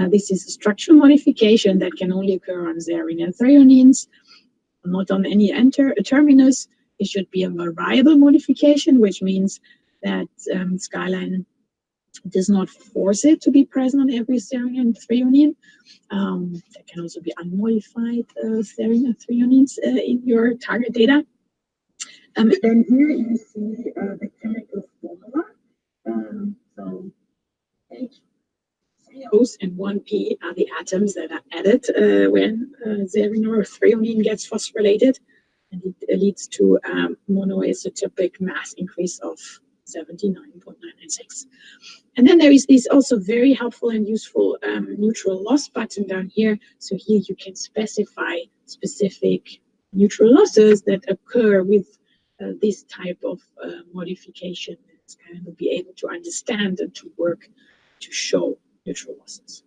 A: this is a structural modification that can only occur on serine and threonines, not on any terminus. It should be a variable modification, which means that Skyline does not force it to be present on every serine and threonine. There can also be unmodified serine and threonines in your target data. And then here you see the chemical formula. So H3Os and 1P are the atoms that are added when serine or threonine gets phosphorylated, and it leads to monoisotopic mass increase of 79.996. And then there is this also very helpful and useful neutral loss button down here. So here you can specify specific neutral losses that occur with this type of modification. It's kind of be able to understand and to work to show neutral losses.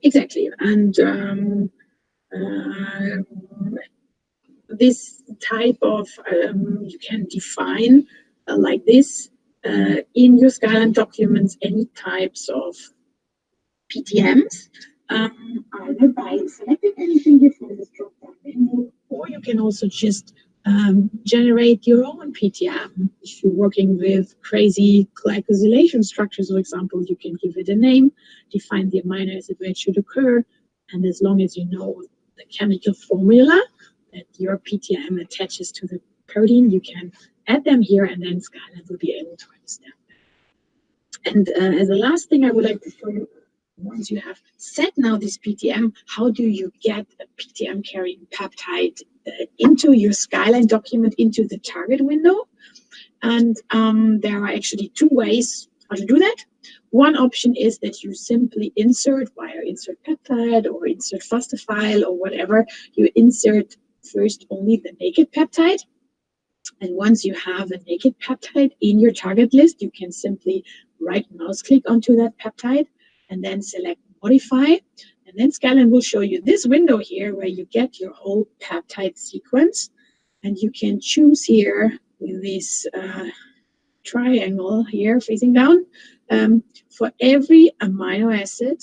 A: Exactly, and this type of you can define like this in your Skyline documents any types of PTMs, either by selecting anything here from this drop-down menu, or you can also just generate your own PTM. If you're working with crazy glycosylation structures, for example, you can give it a name, define the amino acid where it should occur, and as long as you know the chemical formula that your PTM attaches to the protein, you can add them here, and then Skyline will be able to understand that. And as a last thing I would like to show you, once you have set now this PTM, how do you get a PTM carrying peptide into your Skyline document, into the target window. And there are actually two ways how to do that. One option is that you simply insert via insert peptide or insert phosphofile or whatever. You insert first only the naked peptide. And once you have a naked peptide in your target list, you can simply right mouse click onto that peptide and then select modify. And then Skyline will show you this window here where you get your whole peptide sequence. And you can choose here with this triangle here facing down for every amino acid,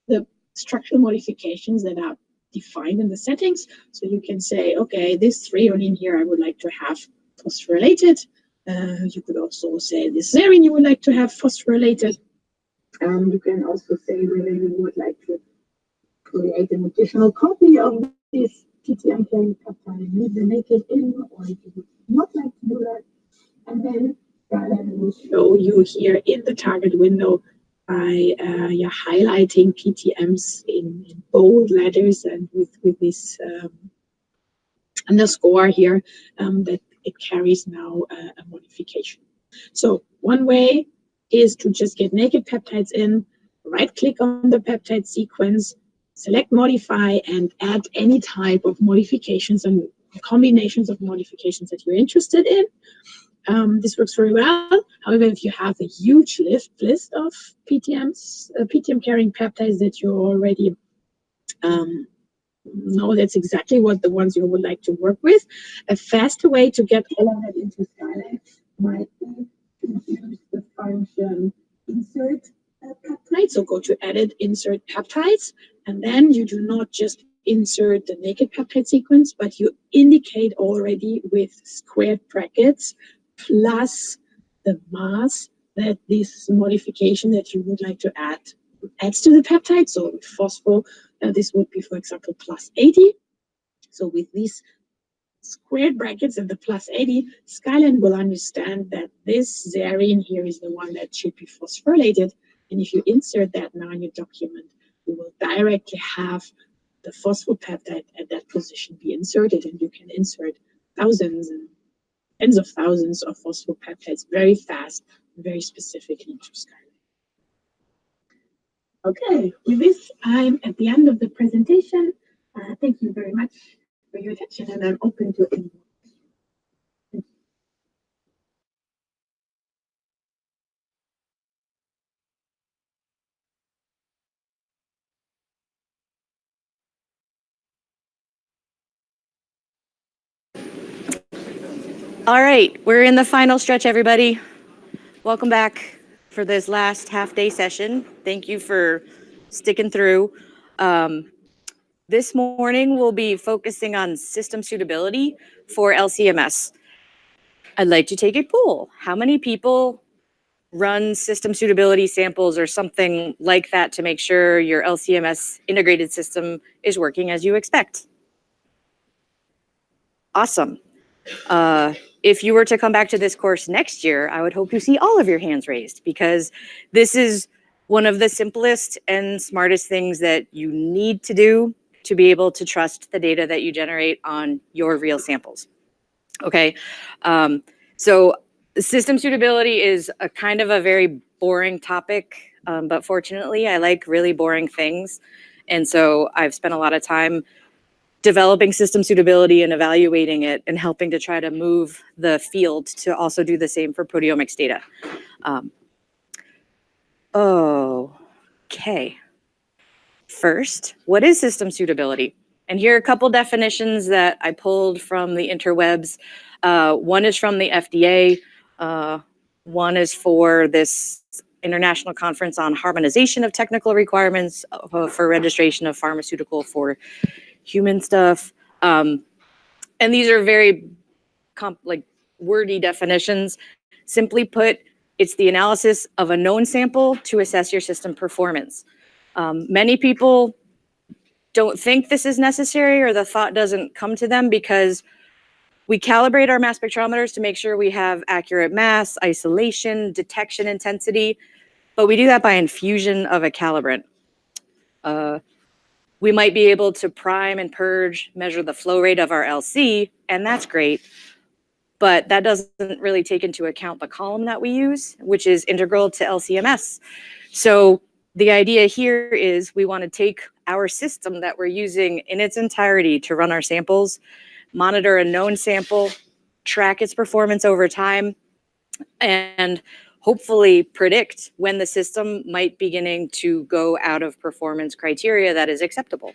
A: the structural modifications that are defined in the settings. So you can say, okay, this threonine here I would like to have phosphorylated. You could also say this serine you would like to have phosphorylated. You can also say whether you would like to create an additional copy of this PTM carrying peptide, leave the naked in, or if you would not like to do that. And then Skyline will show you here in the target window by highlighting PTMs in bold letters and with this underscore here that it carries now a modification. So one way is to just get naked peptides in, right click on the peptide sequence, select modify, and add any type of modifications and combinations of modifications that you're interested in. This works very well. However, if you have a huge list of PTMs, PTM carrying peptides that you already know that's exactly what the ones you would like to work with, a faster way to get all of that into Skyline might be to use the function insert peptide. So go to edit, insert peptides, and then you do not just insert the naked peptide sequence, but you indicate already with squared brackets plus the mass that this modification that you would like to add adds to the peptide. So with phospho, this would be, for example, plus 80. So with these squared brackets and the plus 80, Skyline will understand that this serine here is the one that should be phosphorylated. And if you insert that now in your document, you will directly have the phosphopeptide at that position be inserted, and you can insert thousands and tens of thousands of phosphopeptides very fast, very specifically into Skyline. Okay, with this, I'm at the end of the presentation. Thank you very much for your attention, and I'm open to any.
B: All right, we're in the final stretch, everybody. Welcome back for this last half-day session. Thank you for sticking through. This morning, we'll be focusing on system suitability for LCMS. I'd like to take a poll. How many people run system suitability samples or something like that to make sure your LCMS integrated system is working as you expect? Awesome. If you were to come back to this course next year, I would hope you see all of your hands raised, because this is one of the simplest and smartest things that you need to do to be able to trust the data that you generate on your real samples. Okay, so system suitability is a kind of a very boring topic, but fortunately I like really boring things. And so I've spent a lot of time developing system suitability and evaluating it and helping to try to move the field to also do the same for proteomics data. Okay. First, what is system suitability? And here are a couple definitions that I pulled from the interwebs. One is from the FDA. One is for this International Conference on Harmonization of Technical Requirements for Registration of Pharmaceutical for Human Stuff. And these are very wordy definitions. Simply put, it's the analysis of a known sample to assess your system performance. Many people don't think this is necessary, or the thought doesn't come to them, because we calibrate our mass spectrometers to make sure we have accurate mass, isolation, detection intensity, but we do that by infusion of a calibrant. We might be able to prime and purge, measure the flow rate of our LC, and that's great. But that doesn't really take into account the column that we use, which is integral to LC-MS. So the idea here is we want to take our system that we're using in its entirety to run our samples, monitor a known sample, track its performance over time, and hopefully predict when the system might be beginning to go out of performance criteria that is acceptable.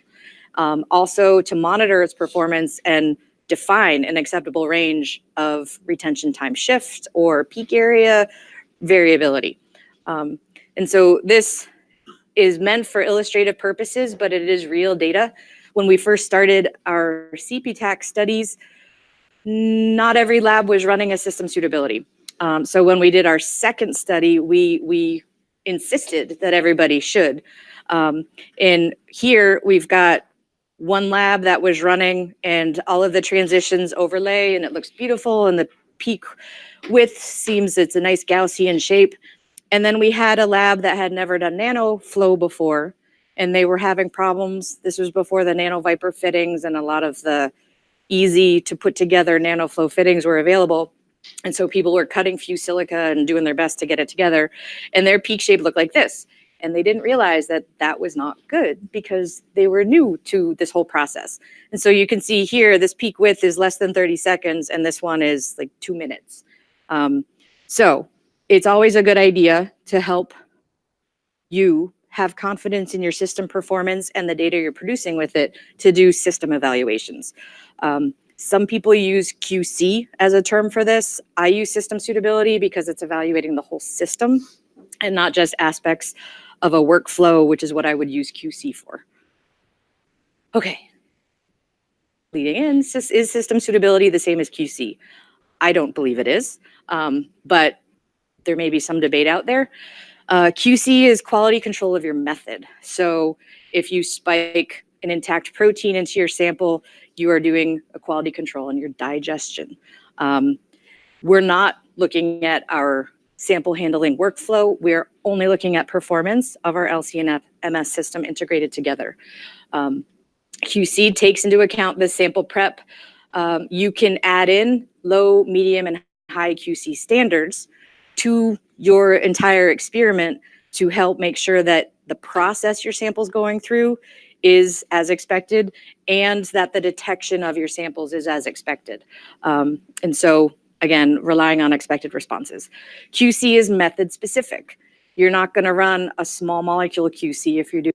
B: Also to monitor its performance and define an acceptable range of retention time shift or peak area variability. And so this is meant for illustrative purposes, but it is real data. When we first started our CPTAC studies, not every lab was running a system suitability. So when we did our second study, we insisted that everybody should. And here we've got one lab that was running and all of the transitions overlay and it looks beautiful and the peak width seems it's a nice Gaussian shape. And then we had a lab that had never done nano flow before and they were having problems. This was before the Nano Viper fittings and a lot of the easy to put together nanoflow fittings were available. And so people were cutting fused silica and doing their best to get it together. And their peak shape looked like this. And they didn't realize that that was not good because they were new to this whole process. And so you can see here, this peak width is less than 30 seconds and this one is like 2 minutes. So it's always a good idea to help you have confidence in your system performance and the data you're producing with it to do system evaluations. Some people use QC as a term for this. I use system suitability because it's evaluating the whole system and not just aspects of a workflow, which is what I would use QC for. Okay. Leading in, is system suitability the same as QC? I don't believe it is, but there may be some debate out there. QC is quality control of your method. So if you spike an intact protein into your sample, you are doing a quality control on your digestion. We're not looking at our sample handling workflow. We're only looking at performance of our LC and MS system integrated together. QC takes into account the sample prep. You can add in low, medium, and high QC standards to your entire experiment to help make sure that the process your sample's going through is as expected and that the detection of your samples is as expected. And so, again, relying on expected responses. QC is method specific. You're not going to run a small molecule QC if you're doing